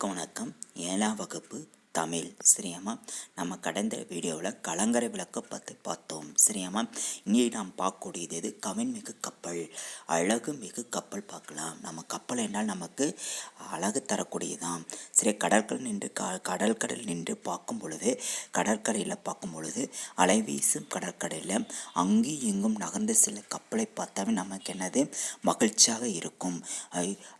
வணக்கம். 7ஆம் வகுப்பு தமிழ். சரியாம்மா? நம்ம கடந்த வீடியோவில் கலங்கரை விளக்க பற்றி பார்த்தோம். சரியாம்மா? இங்கே நாம் பார்க்கக்கூடியது கவின்மிகு கப்பல், அழகு மிகு கப்பல் பார்க்கலாம். நம்ம கப்பல் என்றால் நமக்கு அழகு தரக்கூடியதான். சரி, கடற்கடல் நின்று பார்க்கும் பொழுது, கடற்கரையில் பார்க்கும் பொழுது, அலை வீசும் கடற்கரையில் அங்கும் இங்கும் நகர்ந்து செல்ல கப்பலை பார்த்தாவே நமக்கு என்னது மகிழ்ச்சியாக இருக்கும்.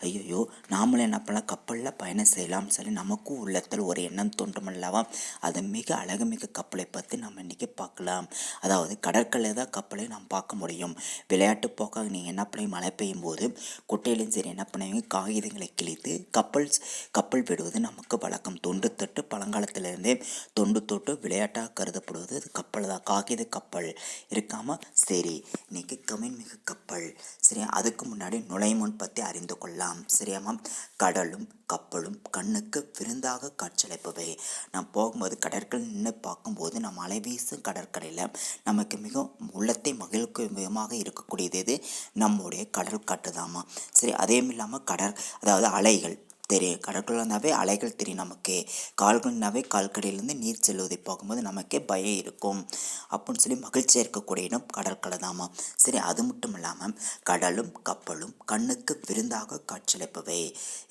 ஐயோ, நாமளும் என்ன பண்ணலாம், கப்பலில் பயணம் செய்யலாம்னு சொல்லி நமக்கும் உள்ளத்தில் ஒரு எண்ணம் தோன்றும் அல்லவா? அது மிக அழகுமிகு கப்பலை பற்றி நம்ம இன்றைக்கி பார்க்கலாம். அதாவது கடற்கரையில் தான் கப்பலை நாம் பார்க்க முடியும். விளையாட்டு போக்காக நீங்கள் என்ன பண்ணி மழை பெய்யும் போது குட்டையிலும் சரி என்ன பண்ணுவீங்க, காகிதங்களை கிழித்து கப்பல் விடுவது நமக்கு வழக்கம். தொண்டு தொட்டு பழங்காலத்திலிருந்தே தொண்டு தொட்டு விளையாட்டாக கருதப்படுவது அது கப்பல் தான், காகித கப்பல் இருக்காமல். சரி, இன்னைக்கு கவின்மிகு கப்பல். சரியா? அதுக்கு முன்னாடி நுழைமுன் பற்றி அறிந்து கொள்ளலாம். சரியாமா? கடலும் கப்பலும் கண்ணுக்கு விருந்தாக காட்சியளிப்பவை. நாம் போகும்போது கடற்கரை நின்று பார்க்கும்போது நம்ம அலை வீசும் கடற்கரையில் நமக்கு மிக உள்ளத்தை மகிழ்க்கும் விதமாக இருக்கக்கூடியது நம்முடைய கடல் காட்டுதாமா. சரி, அதேயும் இல்லாமல் அதாவது அலைகள் தெரியும். கடற்கரை இருந்தாவே அலைகள் தெரியும் நமக்கு. கால்கள்னாவே கால்கடையிலேருந்து நீர் செல்வதை பார்க்கும்போது நமக்கே பயம் இருக்கும் அப்படின்னு சொல்லி மகிழ்ச்சியாக இருக்கக்கூடிய இடம் கடற்கரை தாமா. சரி, அது மட்டும் இல்லாமல் கடலும் கப்பலும் கண்ணுக்கு விருந்தாக காட்சியளிப்பவை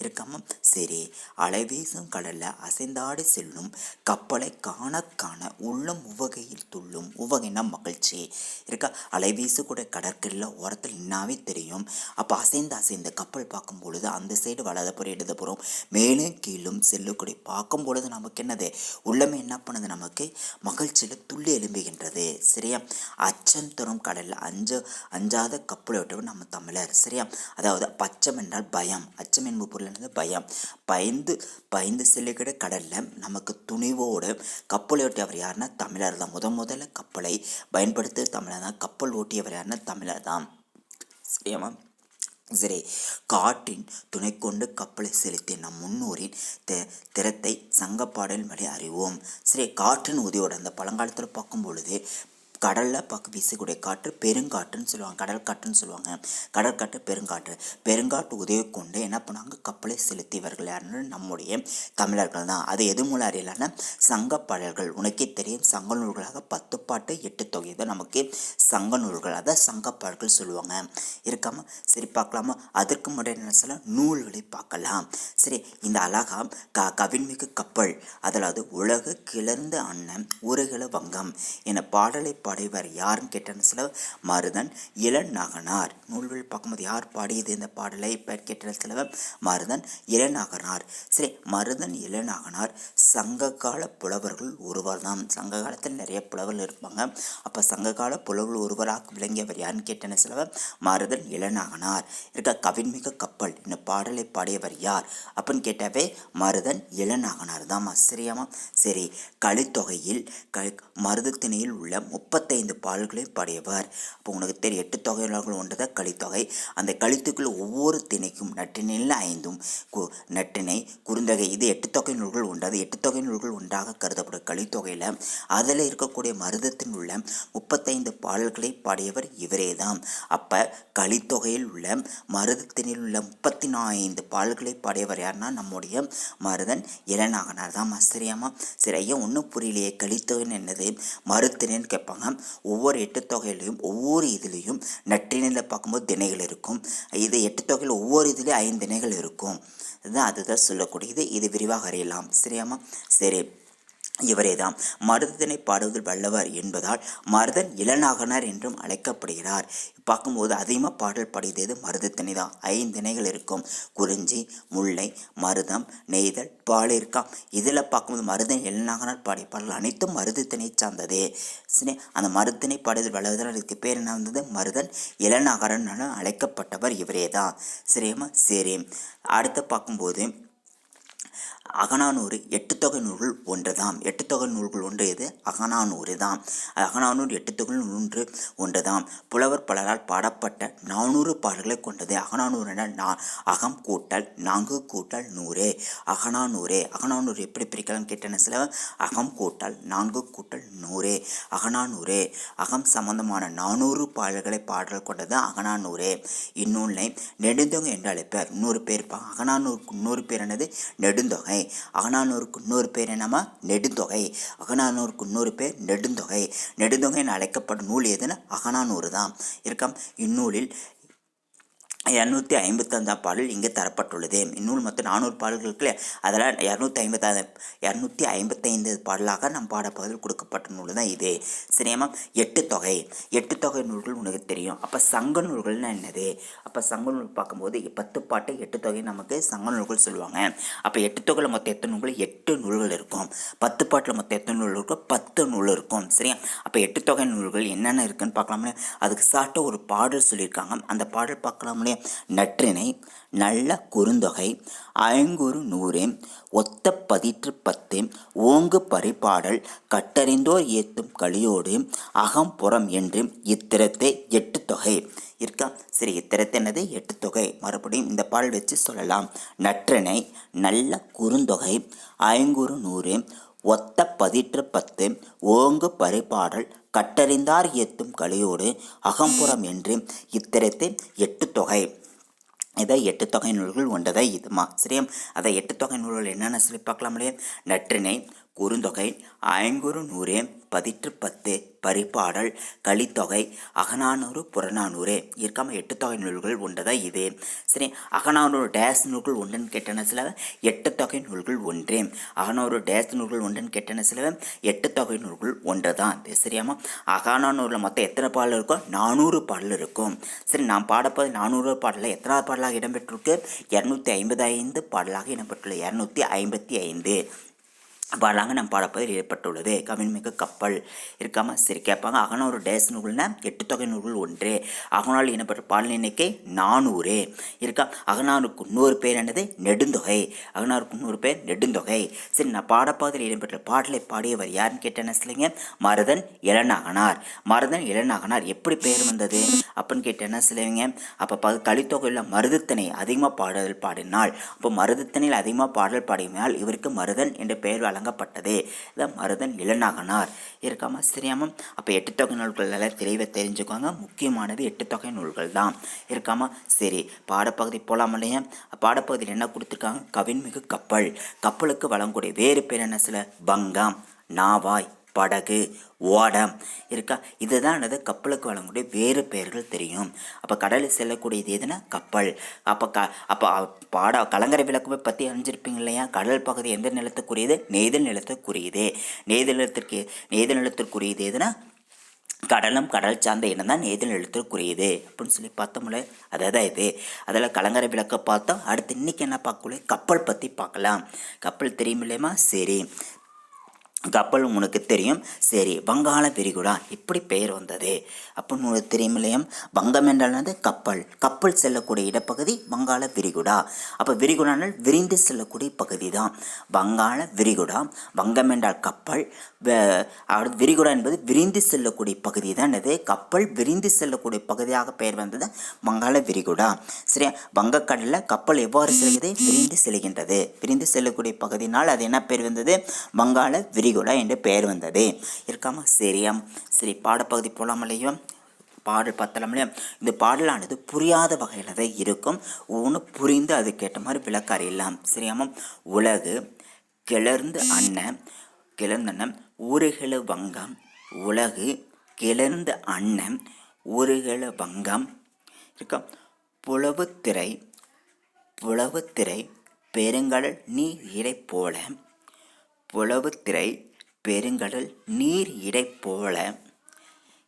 இருக்காம. சரி, அலை வீசும் கடலில் அசைந்தாடி செல்லும் கப்பலை காண காண உள்ளம் உவகையில் துள்ளும். உவகைனா மகிழ்ச்சி இருக்கா. அலை வீசக்கூடிய கடற்கரையில் ஓரத்தில் நின்னாவே தெரியும். அப்போ அசைந்த கப்பல் பார்க்கும் பொழுது அந்த சைடு வலதுபுறம் இடதுபுறம் மேலும் கீழும் செல்லக்கூடிய பார்க்கும் பொழுது நமக்கு என்னது உள்ளமே என்ன பண்ணுது, நமக்கு மகிழ்ச்சியில் துள்ளி எழும்புகின்றது. சரியா? அச்சம் தரும் கடலில் அஞ்சாத கப்பலை விட்டவர் நம்ம தமிழர். சரியா? அதாவது பச்சம் என்றால் பயம், அச்சம் என்பது பொருள் என்னது பயம். பயந்து செல்லுகிற கடலில் நமக்கு துணிவோடு கப்பலை ஓட்டியவர் யாருன்னா தமிழர் தான். முதல்ல கப்பலை பயன்படுத்த தமிழர் தான். கப்பல் ஓட்டியவர் யாருன்னா தமிழர் தான். சரியாமா? சரி, காற்றின் துணை கொண்டு கப்பலை செலுத்தி நம் முன்னோரின் திறத்தை சங்கப்பாடல் வழி அறிவோம். சரி, காற்றின் உதவியோடு அந்த பழங்காலத்தில் பார்க்கும் பொழுது கடலில் பார்க்க வீசக்கூடிய காற்று பெருங்காற்றுன்னு சொல்லுவாங்க, கடல் காற்றுன்னு சொல்லுவாங்க. கடற்காற்று பெருங்காற்று உதவி கொண்டு என்ன பண்ணாங்க, கப்பலை செலுத்தியவர்கள் யாருன்னு நம்முடைய தமிழர்கள் தான். அது எது மூலம் அறியலான சங்கப்பாடல்கள். உனக்கே தெரியும், சங்க நூல்களாக 10 பாட்டு 8 தொகை தான் நமக்கு சங்க நூல்கள், அதான் சங்கப்பாடல்கள் சொல்லுவாங்க இருக்காம. சரி, பார்க்கலாமா? அதற்கு முன்னாடி என்ன சொல்ல, நூல்களை பார்க்கலாம். சரி, இந்த அழகா கவின்மிகு கப்பல், அதாவது உலகு கிளர்ந்த அன்னம் ஊருகில வங்கம் என பாடலை பாடியவர் யாருன்னு கேட்டேன்னு சொல்ல, மருதன் இளநாகனார். நூல்கள் பார்க்கும்போது யார் பாடியது இந்த பாடலை கேட்ட செலவ, மருதன் இளநாகனார். சரி, மருதன் இளநாகனார் சங்ககால புலவர்கள் ஒருவர் தான். சங்க காலத்தில் நிறைய புலவர்கள் இருப்பாங்க. அப்போ சங்ககால புலவர்கள் ஒருவராக விளங்கியவர் யாருன்னு கேட்டேன்னு செலவ, மருதன் இளநாகனார். இருக்க கவின்மிகு கப்பல் இந்த பாடலை பாடியவர் யார் அப்படின்னு கேட்டாவே மருதன் இளநாகனார் தான். சரியாமா? சரி, கலித்தொகையில் மருதத்திணையில் உள்ள 35 பாடல்களையும் பாடியவர். அப்போ உனக்கு தெரியும் 8 தொகைகள் ஒன்றுதான் கலித்தொகை. அந்த கலித்துக்குள்ள ஒவ்வொரு திணைக்கும் நற்றிணையில் 5, நற்றிணை குறுந்தொகை, இது 8 தொகை நூல்கள் உண்டு. அது 8 தொகை நூல்கள் ஒன்றாக கருதப்படும் கலித்தொகையில் அதில் இருக்கக்கூடிய மருதத்தில் உள்ள 35 பாடல்களை பாடியவர் இவரே தான். அப்போ கலித்தொகையில் உள்ள மருதத்தினில் உள்ள 35 பாடல்களை பாடியவர் யாருன்னா நம்முடைய மருதன் இளநாகனார் தான். சரியாமா? சரி, ஐயா ஒன்றும் புரியலையே, கலித்தொகைன்னு என்னது, மருத்திணைன்னு கேட்பாங்க. ஒவ்வொரு 8 தொகையிலையும் ஒவ்வொரு இதுலேயும் நற்றிணையில் பார்க்கும்போது திணைகள் இருக்கும். இது 8 தொகையில் ஒவ்வொரு இதுலேயும் 5 திணைகள் இருக்கும். அதுதான் சொல்லக்கூடியது. இது விரிவாக அறியலாம். சரியாமா? சரி, இவரே தான் மருதத்தினை பாடுவதில் வல்லவர் என்பதால் மருதன் இளநாகனார் என்றும் அழைக்கப்படுகிறார். பார்க்கும்போது அதிகமாக பாடல் பாடியது மருதத்திணை தான். 5 திணைகள் இருக்கும். குறிஞ்சி, முல்லை, மருதம், நெய்தல், பாலை இருக்காம். இதில் பார்க்கும்போது மருதன் இளநாகனார் பாடிய பாடல் அனைத்தும் மருதத்திணை சார்ந்தது. சரி, அந்த மருதத்திணை பாடுவதில் வல்லவர், அதுக்கு பேர் என்ன வந்தது, மருதன் இளநாகரன் அழைக்கப்பட்டவர் இவரே தான். சரியாமா? சரி, அடுத்து பார்க்கும்போது அகநானூறு எட்டுத்தொகை நூல்கள் ஒன்றுதாம். எட்டுத்தொகை நூல்கள் ஒன்று எது? அகநானூறு தான். அகநானூறு எட்டுத்தொகை ஒன்று ஒன்றுதாம். புலவர் பலரால் பாடப்பட்ட 400 பாடல்களை கொண்டது. அகநானூறு என அகம் கூட்டல் 4 கூட்டல் 100 அகநானூறு. அகநானூறு எப்படி பிரிக்கலாம் கேட்டேன்னு சில அகம் கூட்டல் 4 கூட்டல் 100 அகநானூறு. அகம் சம்பந்தமான 400 பாடல் கொண்டது அகநானூறு. இந்நூலை நெடுந்தொகை என்று அழைப்பர். இன்னொரு பேர் அகநானூருக்கு இன்னொரு பேர் என்னது? நெடுந்தொகை. அகநானூருக்கு இன்னொரு பேர் என்னமா? நெடுந்தொகை. அகநானூருக்கு இன்னொரு பேர் நெடுந்தொகை. நெடுந்தொகை என அழைக்கப்படும் நூல் எதுன்னு? அகநானூறு தான். இருக்காம். இந்நூலில் 255 பாடல் இங்கே தரப்பட்டுள்ளது. இந்நூல் மொத்தம் 400 பாடல்களுக்கு அதில் 255 பாடலாக நம் பாடப்பகுதியில் கொடுக்கப்பட்ட நூல் தான் இது. சரியாமா? எட்டு தொகை நூல்கள் உனக்கு தெரியும். அப்போ சங்க நூல்கள்னா என்னது? அப்போ சங்க நூல் பார்க்கும்போது 10 பாட்டு 8 தொகை நமக்கு சங்க நூல்கள் சொல்லுவாங்க. அப்போ 8 தொகையில் மொத்தம் எத்தனை நூல்கள்? 8 நூல்கள் இருக்கும். 10 பாட்டில் மொத்தம் எத்தனை நூல் இருக்கும்? 10 நூல் இருக்கும். சரியா? அப்போ 8 தொகை நூல்கள் என்னென்ன இருக்குன்னு பார்க்கலாம்ல. அதுக்கு சாட்ட ஒரு பாடல் சொல்லியிருக்காங்க. அந்த பாடல் பார்க்கலாம்லே. நற்றிணை, நல்ல குறுந்தொகை, ஐங்குறு நூறு, ஒத்த பதிற்று 10, ஓங்கு பரிபாடல், கட்டறிந்தோர் ஏத்தும் கலியோடு, அகம்புறம் என்று இத்திரத்தை 8 தொகை இருக்கா. சரி, இத்திரத்தை என்னது? 8 தொகை. மறுபடியும் இந்த பாடல் வச்சு சொல்லலாம். நற்றிணை, நல்ல குறுந்தொகை, ஐங்குறு நூறு, ஒத்த பதிற்று 10, ஓங்கு பரிபாடல், கட்டறிந்தார் ஏத்தும் கலியோடு, அகம்புறம் என்று இத்திரத்தை 8 தொகை. இதை 8 தொகை நூல்கள் ஒன்றதை இதுமா. சரியா? அதை 8 தொகை நூல்கள் என்னென்ன சொல்லி பார்க்கலாம்லையே. நற்றிணை, குறுந்தொகை, ஐங்குறு நூறு, பதிற்று 10, பரிபாடல், கலித்தொகை, அகநானூறு, புறநானூறு இருக்காம 8 தொகை நூல்கள் ஒன்றதான் இது. சரி, அகநானூறு டேஸ் நூல்கள் ஒன்றுன்னு கேட்டன சில 8 தொகை நூல்கள் ஒன்று. அகநானூறு டேஸ் நூல்கள் ஒன்றுன்னு கேட்டன சில 8 தொகை நூல்கள் ஒன்று தான். சரியாமா? அகநானூரில் மொத்தம் எத்தனை பாடல் இருக்கும்? 400 பாடல் இருக்கும். சரி, நாம் பாடப்போது 400 பாடலில் எத்தனாவது பாடலாக இடம்பெற்றிருக்கு? 255 பாடலாக இடம்பெற்றுள்ளது. 255 பாடலாக நம் பாடப்பதில் ஏற்பட்டுள்ளது. கவின்மிகு கப்பல் இருக்காமல். சரி, கேட்பாங்க. அகநானூறு டேஸ் நூல்னா 8 தொகை நூல்கள் ஒன்று. அகநானூறு இனப்பட்ட பாடல் எண்ணிக்கை 400 இருக்கா. அகநானூருக்கு இன்னொரு பேர் என்னது? நெடுந்தொகை. அகநானூருக்கு இன்னொரு பேர் நெடுந்தொகை. சரி, நான் பாடப்பகுதியில் இடம்பெற்ற பாடலை பாடியவர் யாருன்னு கேட்டேன்னு சொல்லுங்க. மருதன் இளநாகனார். மருதன் இளநாகனார் எப்படி பெயர் வந்தது அப்படின்னு கேட்டேன்னா சொல்லுவீங்க. அப்போ கலித்தொகையில் மருதத்தினை அதிகமாக பாடல் பாடினாள். அப்போ மருதத்தினில் அதிகமாக பாடல் பாடினால் இவருக்கு மருதன் என்ற பெயர் வழங்கப்பட்டது. இதான் மருதன் இளநாகனார் இருக்காம. சரியாம? அப்போ 8 தொகை நூல்கள் எல்லாம் தெளிவாக தெரிஞ்சுக்கோங்க. முக்கியமானது 8 தொகை நூல்கள் தான் இருக்காம. சரி, பாடப்பகுதி போகலாம் இல்லையா? பாடப்பகுதியில் என்ன கொடுத்துருக்காங்க? கவின்மிகு கப்பல். கப்பலுக்கு வழங்கக்கூடிய வேறு பேர் என்ன? சில பங்கம், நாவாய், படகு, ஓடம் இருக்கா. இதுதான் என்னது? கப்பலுக்கு வழங்கக்கூடிய வேறு பெயர்கள் தெரியும். அப்போ கடலில் செல்லக்கூடியது எதுனா? கப்பல். அப்போ கலங்கரை விளக்குவை பற்றி அறிஞ்சிருப்பீங்க இல்லையா? கடல் பகுதி எந்த நிலத்துக்குரியது? நெய்தல் நிலத்துக்குரியது. நெய்தல் நிலத்திற்குரியது எதுனா? கடலும் கடல் சார்ந்த இனம் தான் நெய்தல் நிலத்திற்குரியது அப்படின்னு சொல்லி பார்த்தோம்ல. அதான் இது. அதில் கலங்கரை விளக்க பார்த்தோம். அடுத்து இன்னைக்கு என்ன பார்க்கக்கூடிய? கப்பல் பற்றி பார்க்கலாம். கப்பல் தெரியும் இல்லையமா? சரி, கப்பல் உனக்கு தெரியும். சரி, வங்காள விரிகுடா இப்படி பெயர் வந்தது அப்படின்னு உனக்கு தெரியும் இல்லையா? வங்கம் என்றால் கப்பல். கப்பல் செல்லக்கூடிய இடப்பகுதி வங்காள விரிகுடா. அப்போ விரிகுடானால் விரிந்து செல்லக்கூடிய பகுதி தான் வங்காள விரிகுடா. வங்கம் என்றால் கப்பல், விரிகுடா என்பது விரிந்து செல்லக்கூடிய பகுதி தான். இது கப்பல் விரிந்து செல்லக்கூடிய பகுதியாக பெயர் வந்தது வங்காள விரிகுடா. சரியா? வங்கக்கடலில் கப்பல் எவ்வாறு செல்கிறது? விரிந்து செல்கின்றது. விரிந்து செல்லக்கூடிய பகுதினால் அது என்ன பெயர் வந்தது? வங்காள விரிகுடா என்று பெயர் வந்தது இருக்காம. சரியாம். சரி, பாடப்பகுதி போலாம் இல்லையோ? பாடல் பார்த்தலாம் இல்லையா? இந்த பாடலானது புரியாத வகையில் தான் இருக்கும். ஒன்று புரிந்து அதுக்கேற்ற மாதிரி விளக்க அறியலாம். சரியாம? உலகு கிளர்ந்து அண்ணன் ஊருகளு வங்கம். உலகு கிளர்ந்து அண்ணன் ஊருகளு வங்கம் இருக்கா. புலவுத்திரை பெருங்கடல் நீர் இடை போல. புலவுத்திரை பெருங்கடல் நீர் இடை போல.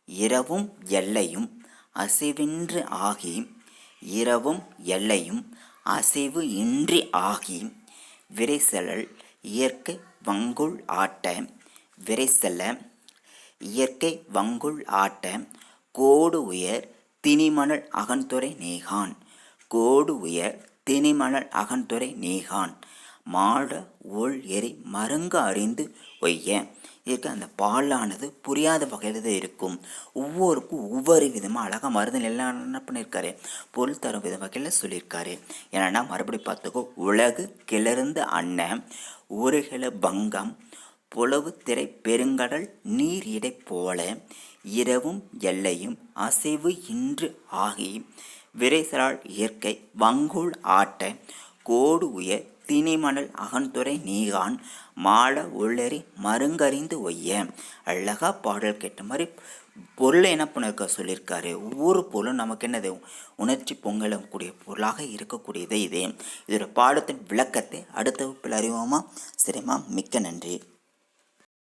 இரவும் எல்லையும் அசைவின்றி ஆகி. இரவும் எல்லையும் அசைவு இன்றி ஆகி. விரைசெல்லல் இயற்கை வங்குள் ஆட்ட. விரைசெல்ல இயற்கை வங்குள் ஆட்ட. கோடு உயர் திணிமணல் அகன்துறை நீகான். கோடு உயர் திணிமணல் அகன்துறை நீகான். மாட ஓள் எரி மருங்கு அறிந்து ஒய்ய. இதுக்கு அந்த பாலானது புரியாத வகையில் தான் இருக்கும். ஒவ்வொருக்கும் ஒவ்வொரு விதமாக அழகாக மருந்து எல்லாம் என்ன பண்ணியிருக்காரு, பொருள் தரும் வித வகையில் சொல்லியிருக்காரு. ஏன்னா மறுபடி பார்த்துக்கோ, உலகு கிளர்ந்த அன்ன ஊறுகில பங்கம் புலவு திரை பெருங்கடல் நீர் இடை போல இரவும் எல்லையும் அசைவு இன்று ஆகி விரைசலால் இயற்கை வங்கூழ் ஆட்ட கோடு உயர் திணிமணல் அகன்துறை நீகான் மால உள்ளெறி மருங்கறிந்து ஒய்ய. அழகா பாடல் கேட்ட மாதிரி பொருளை என்ன பண்ணிருக்க சொல்லியிருக்காரு. ஒவ்வொரு பொருளும் நமக்கு என்னது உணர்ச்சி பொங்கலக்கூடிய பொருளாக இருக்கக்கூடியது இதே. இதோட பாடத்தின் விளக்கத்தை அடுத்த வகுப்பில் அறிவோமா? சரிம்மா, மிக்க நன்றி.